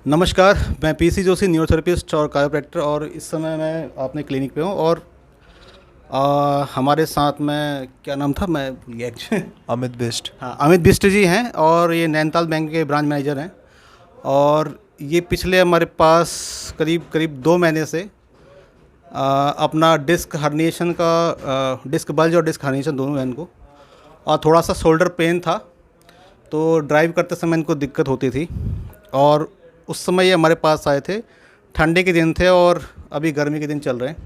नमस्कार, मैं PC Joshi neurotherapist और कायोप्रैक्टर और इस समय मैं अपने क्लिनिक पे हूँ और हमारे साथ में क्या नाम था मैं भूल गया एक्चुअली। अमित बिष्ट। हाँ, अमित बिष्ट जी हैं और ये नैनीताल बैंक के ब्रांच मैनेजर हैं और ये पिछले हमारे पास करीब करीब 2 महीने से अपना डिस्क हर्निएशन का डिस्क बल्ज और डिस्क हर्निएशन दोनों है इनको और थोड़ा सा शोल्डर पेन था। तो ड्राइव करते समय इनको दिक्कत होती थी और उस समय ये हमारे पास आए थे। ठंडी के दिन थे और अभी गर्मी के दिन चल रहे हैं।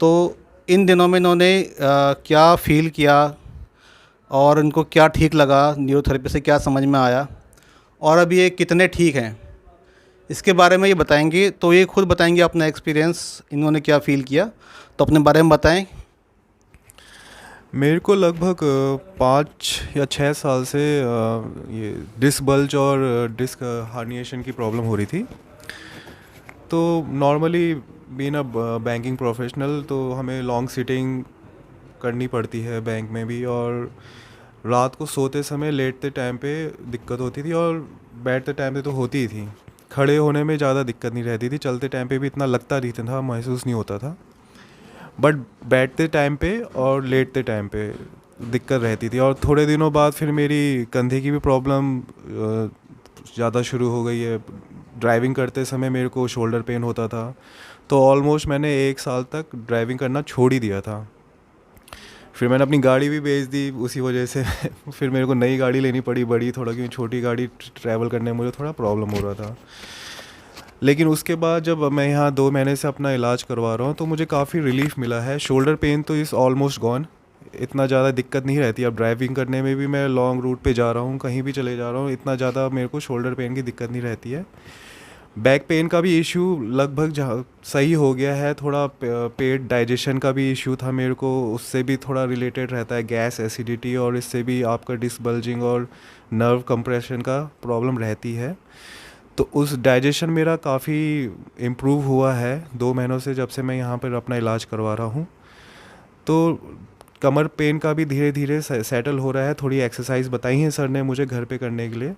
तो इन दिनों में इन्होंने क्या फ़ील किया और इनको क्या ठीक लगा, न्यूरोथेरेपी से क्या समझ में आया और अब ये कितने ठीक हैं, इसके बारे में ये बताएंगे। तो ये खुद बताएंगे अपना एक्सपीरियंस, इन्होंने क्या फ़ील किया। तो अपने बारे में बताएं। मेरे को लगभग 5 या 6 साल से ये डिस्क बल्ज और डिस्क हार्निएशन की प्रॉब्लम हो रही थी। तो normally being a banking professional तो हमें लॉन्ग सिटिंग करनी पड़ती है बैंक में भी, और रात को सोते समय लेटते टाइम पे दिक्कत होती थी और बैठते टाइम पे तो होती ही थी। खड़े होने में ज़्यादा दिक्कत नहीं रहती थी, चलते टाइम पे भी इतना लगता नहीं था, महसूस नहीं होता था। बट बैठते टाइम पे और लेटते टाइम पे दिक्कत रहती थी। और थोड़े दिनों बाद फिर मेरी कंधे की भी प्रॉब्लम ज़्यादा शुरू हो गई है। ड्राइविंग करते समय मेरे को शोल्डर पेन होता था, तो ऑलमोस्ट मैंने 1 साल तक ड्राइविंग करना छोड़ ही दिया था। फिर मैंने अपनी गाड़ी भी बेच दी उसी वजह से फिर मेरे को नई गाड़ी लेनी पड़ी बड़ी थोड़ा, क्योंकि छोटी गाड़ी ट्रैवल करने में मुझे थोड़ा प्रॉब्लम हो रहा था। लेकिन उसके बाद जब मैं यहाँ 2 महीने से अपना इलाज करवा रहा हूँ तो मुझे काफ़ी रिलीफ मिला है। शोल्डर पेन तो इज़ ऑलमोस्ट गॉन, इतना ज़्यादा दिक्कत नहीं रहती। अब ड्राइविंग करने में भी मैं लॉन्ग रूट पे जा रहा हूँ, कहीं भी चले जा रहा हूँ, इतना ज़्यादा मेरे को शोल्डर पेन की दिक्कत नहीं रहती है। बैक पेन का भी इशू लगभग सही हो गया है। थोड़ा पेट डाइजेशन का भी इशू था मेरे को, उससे भी थोड़ा रिलेटेड रहता है गैस एसिडिटी, और इससे भी आपका डिस्क बल्जिंग और नर्व कंप्रेशन का प्रॉब्लम रहती है। तो उस डाइजेशन मेरा काफ़ी इम्प्रूव हुआ है 2 महीनों से, जब से मैं यहाँ पर अपना इलाज करवा रहा हूँ। तो कमर पेन का भी धीरे धीरे सेटल हो रहा है। थोड़ी एक्सरसाइज बताई है सर ने मुझे घर पे करने के लिए,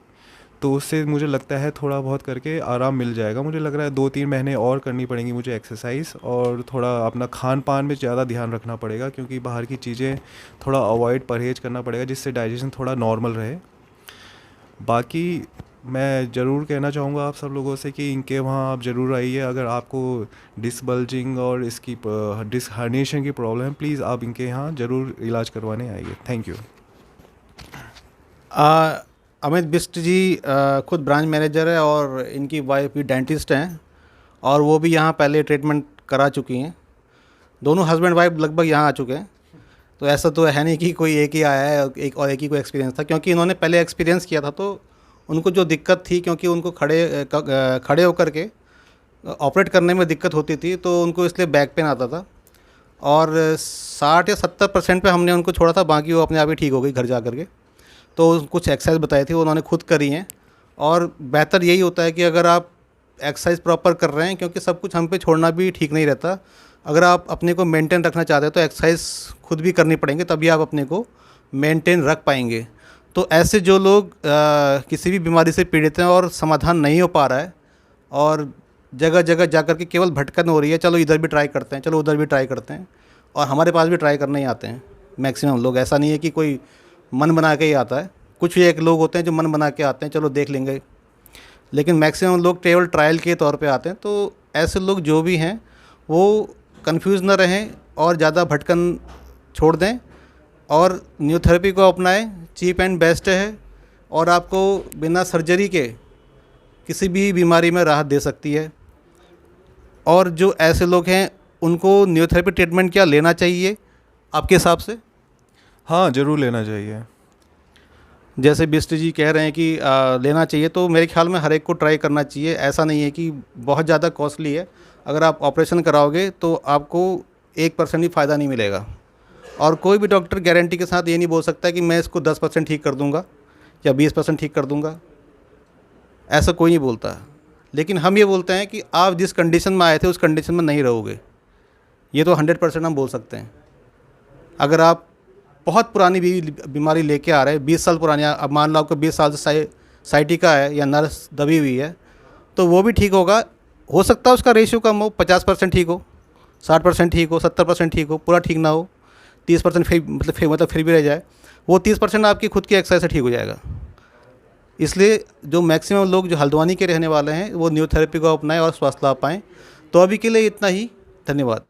तो उससे मुझे लगता है थोड़ा बहुत करके आराम मिल जाएगा। मुझे लग रहा है 2-3 महीने और करनी पड़ेंगी मुझे एक्सरसाइज, और थोड़ा अपना खान पान में ज़्यादा ध्यान रखना पड़ेगा, क्योंकि बाहर की चीज़ें थोड़ा अवॉइड परहेज करना पड़ेगा, जिससे डाइजेशन थोड़ा नॉर्मल रहे। बाकी मैं ज़रूर कहना चाहूँगा आप सब लोगों से कि इनके वहाँ आप ज़रूर आइए। अगर आपको डिस्क बल्जिंग और इसकी डिस्क हर्निएशन की प्रॉब्लम है, प्लीज़ आप इनके यहाँ ज़रूर इलाज करवाने आइए। Thank you. अमित बिष्ट जी खुद ब्रांच मैनेजर है और इनकी वाइफ भी डेंटिस्ट हैं और वो भी यहाँ पहले ट्रीटमेंट करा चुकी हैं। दोनों हस्बैंड वाइफ लगभग यहाँ आ चुके हैं। तो ऐसा तो है नहीं कि कोई एक ही आया है और एक ही को एक्सपीरियंस था, क्योंकि इन्होंने पहले एक्सपीरियंस किया था। तो उनको जो दिक्कत थी, क्योंकि उनको खड़े होकर के ऑपरेट करने में दिक्कत होती थी, तो उनको इसलिए बैक पेन आता था और 60 या 70% पे हमने उनको छोड़ा था, बाकी वो अपने आप ही ठीक हो गई घर जा कर के। तो कुछ एक्सरसाइज बताई थी, वो उन्होंने खुद करी हैं। और बेहतर यही होता है कि अगर आप एक्सरसाइज प्रॉपर कर रहे हैं, क्योंकि सब कुछ हम पे छोड़ना भी ठीक नहीं रहता। अगर आप अपने को मेंटेन रखना चाहते हैं तो एक्सरसाइज खुद भी करनी पड़ेंगे, तभी आप अपने को मेंटेन रख पाएंगे। तो ऐसे जो लोग किसी भी बीमारी से पीड़ित हैं और समाधान नहीं हो पा रहा है और जगह जगह जा कर के केवल भटकन हो रही है, चलो इधर भी ट्राई करते हैं, चलो उधर भी ट्राई करते हैं, और हमारे पास भी ट्राई करने ही आते हैं मैक्सिमम लोग। ऐसा नहीं है कि कोई मन बना के ही आता है, कुछ एक लोग होते हैं जो मन बना के आते हैं, चलो देख लेंगे, लेकिन मैक्सिमम लोग केवल ट्रायल के तौर पे आते हैं। तो ऐसे लोग जो भी हैं वो कंफ्यूज ना रहें और ज़्यादा भटकन छोड़ दें और न्यूरोथेरेपी को अपनाएं। चीप एंड बेस्ट है और आपको बिना सर्जरी के किसी भी बीमारी में राहत दे सकती है। और जो ऐसे लोग हैं उनको न्यूरोथेरेपी ट्रीटमेंट क्या लेना चाहिए आपके हिसाब से? हाँ, ज़रूर लेना चाहिए। जैसे बिष्ट जी कह रहे हैं कि लेना चाहिए, तो मेरे ख्याल में हर एक को ट्राई करना चाहिए। ऐसा नहीं है कि बहुत ज़्यादा कॉस्टली है। अगर आप ऑपरेशन कराओगे तो आपको 1% भी फ़ायदा नहीं मिलेगा, और कोई भी डॉक्टर गारंटी के साथ ये नहीं बोल सकता कि मैं इसको 10% ठीक कर दूंगा या 20% ठीक कर दूंगा, ऐसा कोई नहीं बोलता। लेकिन हम ये बोलते हैं कि आप जिस कंडीशन में आए थे उस कंडीशन में नहीं रहोगे, ये तो 100% हम बोल सकते हैं। अगर आप बहुत पुरानी बीमारी लेके आ रहे हैं, 20 साल पुरानी, अब मान लो आपको 20 साल से साइटिका है या नर्स दबी हुई है, तो वो भी ठीक होगा। हो सकता है उसका रेशियो कम हो, 50% ठीक हो, 60% ठीक हो, 70% ठीक हो, पूरा ठीक ना हो, 30% फिर भी रह जाए। वो 30% आपकी खुद की एक्सरसाइज से ठीक हो जाएगा। इसलिए जो मैक्सिमम लोग जो हल्द्वानी के रहने वाले हैं वो न्यूरोथेरेपी को अपनाएं और स्वास्थ्य लाभ पाएँ। तो अभी के लिए इतना ही। धन्यवाद।